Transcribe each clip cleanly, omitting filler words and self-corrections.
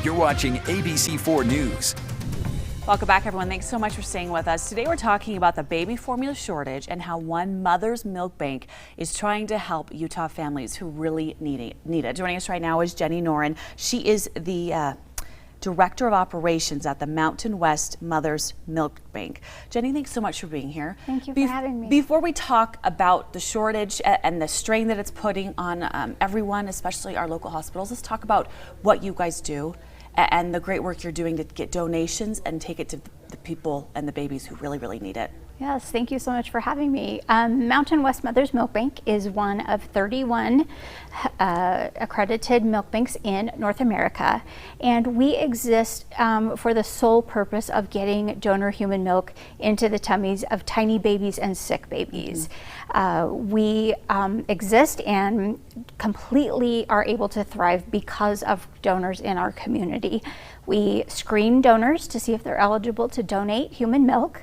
You're watching ABC4 News. Welcome back, everyone. Thanks so much for staying with us. Today we're talking about the baby formula shortage and how one Mother's Milk Bank is trying to help Utah families who really need it. Joining us right now is Jenny Noren. She is the Director of Operations at the Mountain West Mother's Milk Bank. Jenny, thanks so much for being here. Thank you for having me. Before we talk about the shortage and the strain that it's putting on everyone, especially our local hospitals, let's talk about what you guys do and the great work you're doing to get donations and take it to the people and the babies who really, really need it. Yes, thank you so much for having me. Mountain West Mother's Milk Bank is one of 31 accredited milk banks in North America, and we exist for the sole purpose of getting donor human milk into the tummies of tiny babies and sick babies. We exist and completely are able to thrive because of donors in our community. We screen donors to see if they're eligible to donate human milk.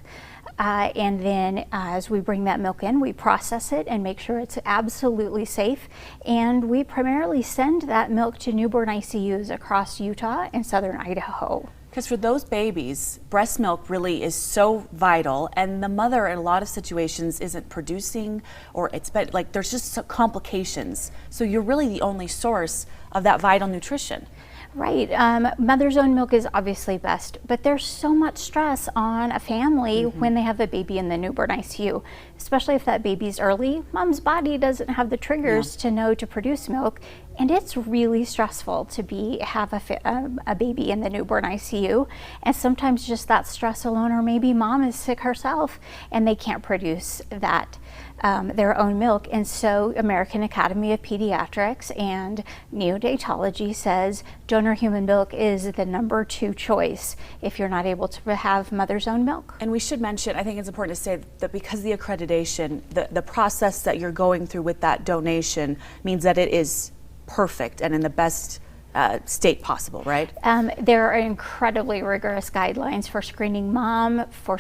And then as we bring that milk in, we process it and make sure it's absolutely safe. And we primarily send that milk to newborn ICUs across Utah and southern Idaho. Because for those babies, breast milk really is so vital, and the mother in a lot of situations isn't producing, or there's just complications. So you're really the only source of that vital nutrition. Right. Mother's own milk is obviously best, but there's so much stress on a family when they have a baby in the newborn ICU, especially if that baby's early. Mom's body doesn't have the triggers to know to produce milk, and it's really stressful to have a baby in the newborn ICU. And sometimes just that stress alone, or maybe mom is sick herself and they can't produce that their own milk. And so American Academy of Pediatrics and Neonatology says donor human milk is the #2 choice if you're not able to have mother's own milk. And we should mention, I think it's important to say that because of the accreditation, the process that you're going through with that donation means that it is perfect and in the best state possible, right? There are incredibly rigorous guidelines for screening mom, for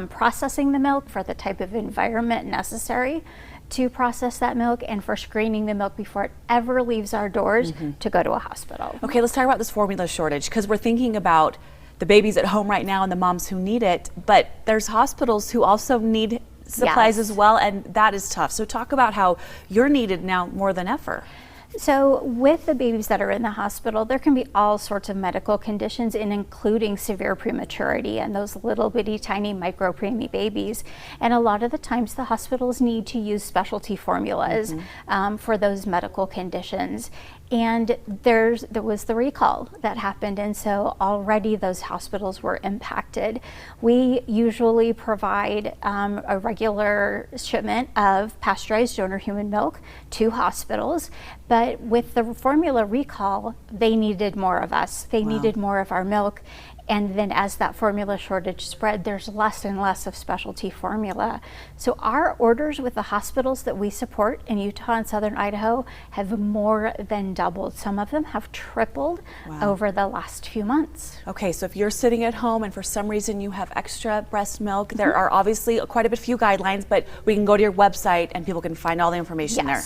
processing the milk, for the type of environment necessary to process that milk, and for screening the milk before it ever leaves our doors to go to a hospital. Okay, let's talk about this formula shortage, because we're thinking about the babies at home right now and the moms who need it, but there's hospitals who also need supplies as well, and that is tough. So talk about how you're needed now more than ever. So with the babies that are in the hospital, there can be all sorts of medical conditions, including severe prematurity and those little bitty tiny micro preemie babies. And a lot of the times the hospitals need to use specialty formulas for those medical conditions. And there was the recall that happened, and so already those hospitals were impacted. We usually provide a regular shipment of pasteurized donor human milk to hospitals, but with the formula recall, they needed more of us. They needed more of our milk. And then as that formula shortage spread, there's less and less of specialty formula. So our orders with the hospitals that we support in Utah and southern Idaho have more than doubled. Some of them have tripled over the last few months. Okay, so if you're sitting at home and for some reason you have extra breast milk, there are obviously quite a few guidelines, but we can go to your website and people can find all the information there.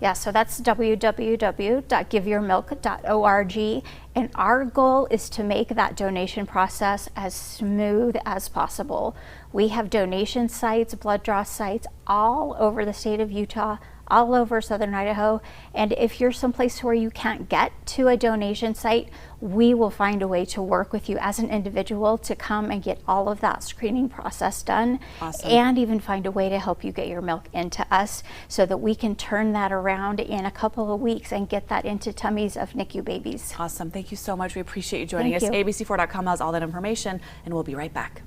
Yeah, so that's www.giveyourmilk.org, and our goal is to make that donation process as smooth as possible. We have donation sites, blood draw sites all over the state of Utah, all over southern Idaho, and if you're someplace where you can't get to a donation site, we will find a way to work with you as an individual to come and get all of that screening process done, and even find a way to help you get your milk into us so that we can turn that around in a couple of weeks and get that into tummies of NICU babies. Awesome. Thank you so much. We appreciate you joining us. ABC4.com has all that information, and we'll be right back.